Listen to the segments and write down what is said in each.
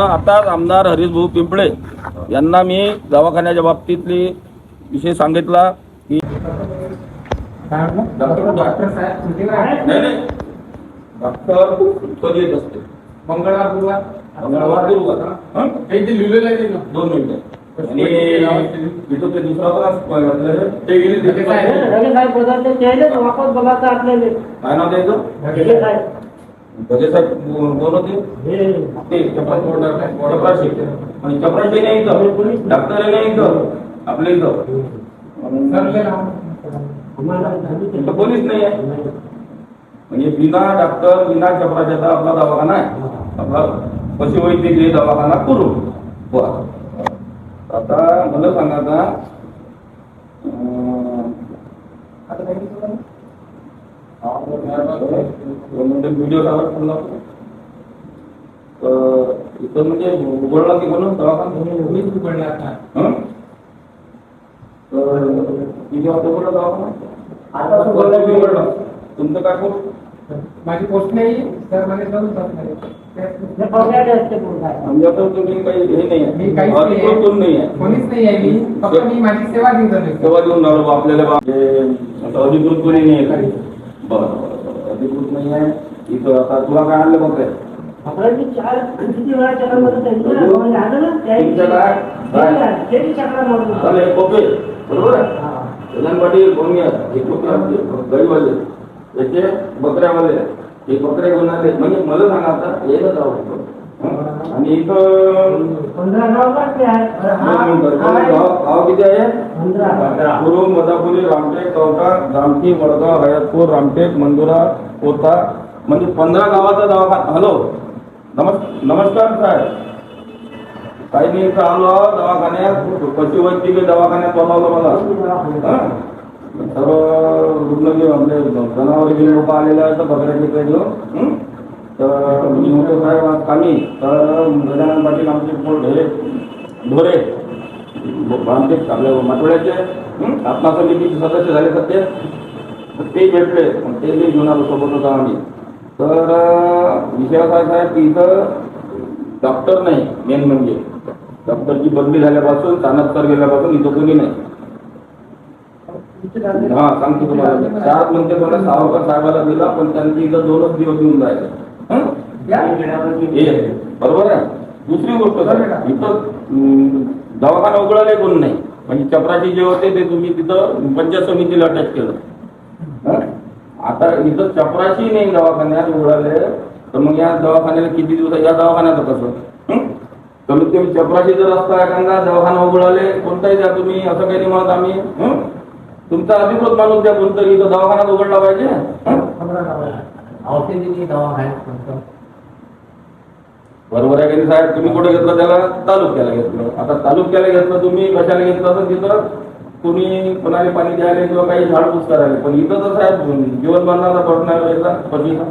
आताच आमदार हरीश भाऊ पिंपळे यांना मी दवाखान्याच्या बाबतीतली विषय सांगितला की डॉक्टर कधी येत असते मंगळवार गुरुवार लिहिलेलं आहे 2 मिनिटं आणि इथं ते दुसरा ते गेले काय नाव द्यायचं साहेब कोण होते ते चपराशी आणि चपराशी नाही इथं डॉक्टर नाही इथं आपल्या इथं पोलीस नाही आहे म्हणजे बिना डॉक्टर बिना चपराशाचा आपला दवाखाना आहे आपला पशुवैद्यकीय दवाखाना करू बरं. आता मला सांगा आता व्हिडिओ इथं म्हणजे उघडला की म्हणून दवाखाना उघडला किती वाजता उघडला दवाखाना आता उघडला तुमचं काय पोस्ट माझी पोस्ट नाही तर मला तुम्ही काही हे नाही आहे कोणीच नाही आहे मी फक्त मी माझी सेवा देऊन राहिलो आपल्याला अधिकृत कोणी नाही आहे काही बरं अधिकृत नाही आहे इथं आता तुला काय आणलं बघ बरोबर आहे पाटील कोण गरीवाले याचे बकऱ्यावाले हे बकऱ्या घेऊन आले म्हणजे मला सांगा आता येतच आवडतो आणि इथं 15 गाव किती आहे मुरुम मदापुरी रामटेक कवठा जामठी वडगाव हयातपूर रामटेक मंदुरा कोता म्हणजे 15 गावाचा दवाखाना. हॅलो नमस्कार साहेब काही मी इथं आलो दवाखान्यात पशुवैद्यकीय दवाखान्यात बोलावलं मला सर्व रुग्ण घेऊन आपले जनावर घेऊन लोक आलेले आहेत बकऱ्याचे घेऊन तर मी म्हणतो साहेब आज कामी तर गजानन पाटील आमचे ढोरे आमचे आपल्या माटोळ्याचे स्थापना समितीचे सदस्य झाले सध्या ते भेटले ते घेऊन आलो सोबत होता आम्ही. तर विषय असा साहेब की इथं डॉक्टर नाही मेन म्हणजे डॉक्टरची बदली झाल्यापासून चाणक्य गेल्यापासून इथं कोणी नाही. हा सांगतो तुम्हाला 4 म्हणते मला सावकार साहेबाला दिला पण त्यांनी इथं 2च दिवस येऊन जायचं बरोबर आहे. दुसरी गोष्ट इथं दवाखाना उघडायला कोण नाही म्हणजे चपराशी जे होते ते तुम्ही तिथं पंचायत समितीला अटॅच केलं. आता इथं चपराशी नाही दवाखान्यात उघडाले तर मग या दवाखान्याला किती दिवस या दवाखान्यात कसं कमीत कमी चपराशी जर असता एखादा दवाखाना उघडाले कोणताही द्या तुम्ही असं काही नाही म्हणत आम्ही तुमचा अधिकृत माणूस द्या कोणतरी इथं दवाखान्यात उघडला पाहिजे. बरोबर आहे की साहेब तुम्ही कुठे घेतलं त्याला तालुक्याला घेतलं. आता तालुक्याला घेतलं तुम्ही कशाला घेतलं तर तिथं कोणी कोणाला पाणी द्यायला किंवा काही झाडपूस करायला पण इथं तर साहेब जीवन बांधणारा प्रश्न आहे पतीचा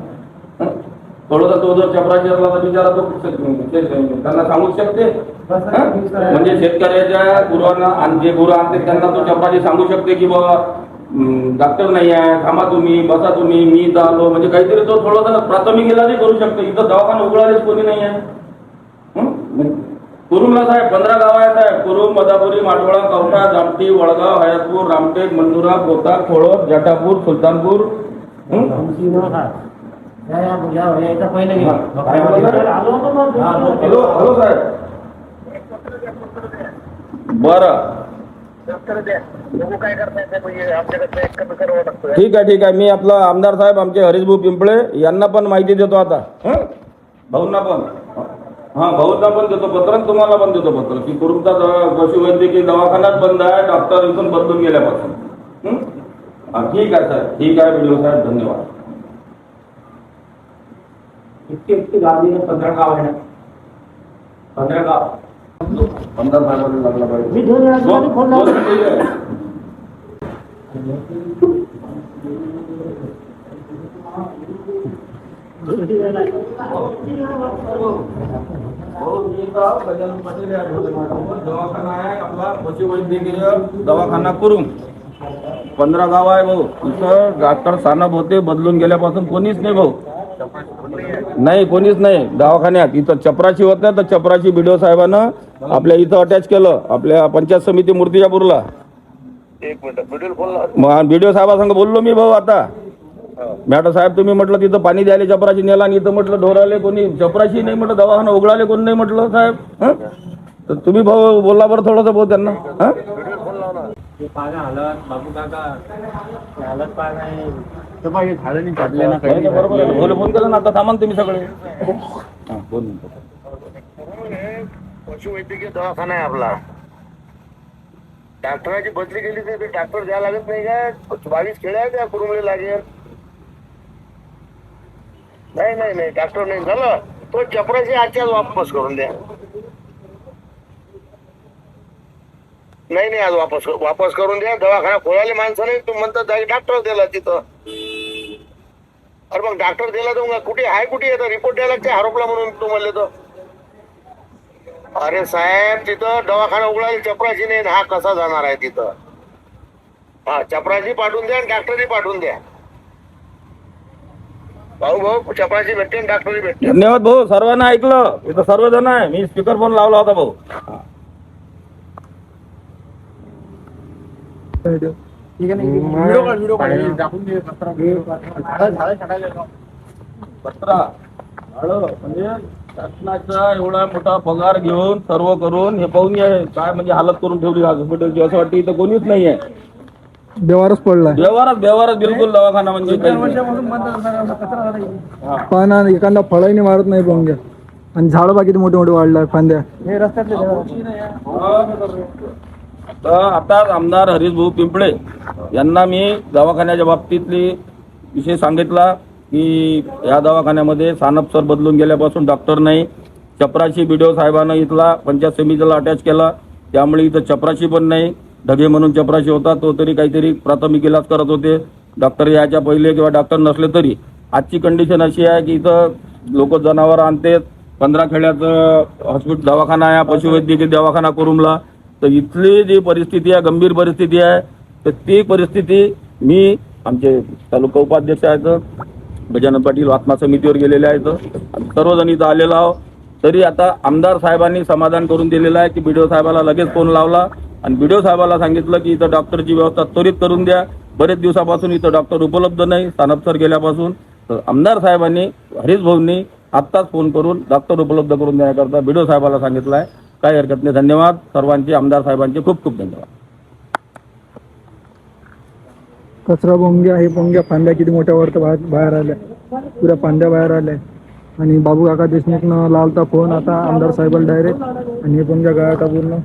थोडंसं तो जर चपराशी असला तर बिचारा तो त्यांना सांगू शकते म्हणजे शेतकऱ्याच्या गुरुवांना आणि जे गुरु आणते त्यांना तो चपराशी सांगू शकते की बाबा डॉक्टर नाही आहे थांबा तुम्ही बसा तुम्ही मी इथं आलो म्हणजे काहीतरी तो थोडासा प्राथमिक इलाजही करू शकतो. इथं दवाखाना उघडायलाच कोणी नाही आहे. कुरुमला साहेब 15 गाव आहेत साहेब कुरुम मदापुरी माटोळा कवठा जामठी वडगाव हयातपूर रामटेक मंदुरा कोता खोळद जटापूर सुलतानपूर हॅलो साहेब बरं ठीक आहे मी आपला आमदार साहेब आमचे हरीश भाऊ पिंपळे यांना पण माहिती देतो आता भाऊंना पण भाऊंना पण देतो पत्र तुम्हाला पण देतो पत्र की कुरुमचा पशुवैद्यकीय दवाखानाच बंद आहे डॉक्टर इथून बदलून गेल्यापासून. ठीक आहे साहेब ठीक आहे व्हिडिओ साहेब धन्यवाद. इतकी गावी 15 गाव आहे 15 गाव 15 साहेबांनी लागला पाहिजे. दवाखाना आहे आपला पशुवैद्यकीय दवाखाना करून 15 गाव आहे भाऊ. इथं डॉक्टर सानप होते बदलून गेल्यापासून कोणीच नाही भाऊ. नाही कोणीच नाही दवाखान्यात. इथं चपराशी होत नाही तर चपराशी बीडीओ साहेबानं आपल्या इथं अटॅच केलं आपल्या पंचायत समिती मूर्तिजापूरला. एक मिनिट व्हिडिओ फोन लावा. मग बीडीओ साहेबासंग बोललो मी भाऊ. आता मॅडम साहेब तुम्ही म्हटलं तिथं पाणी द्यायला चपराशी नेला आणि इथं म्हटलं ढोराले कोणी चपराशी नाही म्हटलं दवाखाना उघडाले कोणी नाही म्हटलं साहेब. हं? तर तुम्ही भाऊ बोलला बरं थोडंसं भाऊ त्यांना. हं? व्हिडिओ फोन लावा ना. ते पाहा हालत बाबू काका हालत पाहा नाही तर पाहिजे झालं नाही काढले ना काही बरोबर आहे. बोल फोन केला ना आता थांबा ना तुम्ही सगळे. हां 2 मिनिटं. पशुवैद्यकीय दवाखाना आहे आपला. डॉक्टराची बदली केली तर ते डॉक्टर द्यायला लागत नाही का? 22 खेळे आहे त्या कुरुमले लागेल. नाही नाही नाही डॉक्टर नाही झालं तो चपराशी आजच्याच वापस करून द्या. नाही नाही आज वापस करून द्या. दवाखाना खोलायला माणसं नाही तुम्ही म्हणतात डॉक्टर दिला तिथं. अरे मग डॉक्टर दिला तर मग कुठे आहे कुठे येतं रिपोर्ट द्यायला लागते आरोपला म्हणून तू म्हणले तर. अरे साहेब तिथं दवाखाना उघडायला चपराशी नाही हा कसा जाणार आहे तिथं. हा चपराशी पाठवून द्या आणि डॉक्टरही पाठवून द्या. भाऊ भाऊ चपराशी भेटते आणि डॉक्टरही भेटते. धन्यवाद भाऊ. सर्वांना ऐकलं इथं सर्वजण आहे. मी स्पीकर फोन लावला होता भाऊ. ठीक आहे ना व्हिडिओ काढ दाखवून दे पत्रा म्हणजे शासनाचा एवढा मोठा पगार घेऊन सर्व करून हे पाहून काय म्हणजे हालत करून ठेवली हॉस्पिटलची असं वाटतं इथं कोणीच नाहीये. व्यवहारच पडलाय. व्यवहारच बिलकुल दवाखाना म्हणजे काही नाही. पाना एखादा फळाही मारत नाही पाहून आणि झाड बाकी मोठे मोठे वाढलाय फांद्या. हे रस्त्यातले आता आमदार हरीश भाऊ पिंपळे यांना मी दवाखान्याच्या बाबतीतली विषय सांगितला की या दवाखान्यामध्ये सानप सर बदलून गेल्यापासून डॉक्टर नाही. चपराशी बीडीओ साहेबांना इथला पंचायत समितीला अटॅच केला त्यामुळे इथं चपराशी पण नाही. ढगे म्हणून चपराशी होता तो तरी काहीतरी प्राथमिक इलाज करत होते. डॉक्टर याच्या पहिले किंवा डॉक्टर नसले तरी आजची कंडिशन अशी आहे की इथं लोक जनावर आणतात. 15 खेड्याचं हॉस्पिटल दवाखाना आहे पशुवैद्यकीय दवाखाना कुरुमला. तर इथली जी परिस्थिती आहे गंभीर परिस्थिती आहे. तर ती परिस्थिती मी आमचे तालुका उपाध्यक्ष आहेत गजानन पाटील आत्मा समितीवर गेलेले आहेत आणि सर्वजण इथं आलेलो आहोत. तरी आता आमदार साहेबांनी समाधान करून दिलेलं आहे की बीडीओ साहेबाला लगेच फोन लावला आणि बीडीओ साहेबाला सांगितलं की इथं डॉक्टरची व्यवस्था त्वरित करून द्या. बरेच दिवसापासून इथं डॉक्टर उपलब्ध नाही सानप सर गेल्यापासून. तर आमदार साहेबांनी हरीश भाऊंनी आत्ताच फोन करून डॉक्टर उपलब्ध करून देण्याकरता बीडीओ साहेबाला सांगितलं आहे. काही हरकत नाही. धन्यवाद सर्वांचे. आमदार साहेबांचे खूप खूप धन्यवाद. कचरा बोंग्या हे बोंग्या फांद्या किती मोठ्या वरत बाहेर आल्या. पुऱ्या फांद्या बाहेर आल्या आणि बाबू काका देशमुखनं लावता फोन आता आमदार साहेबाला डायरेक्ट आणि हे बोंग्या गाळाटा पूर्ण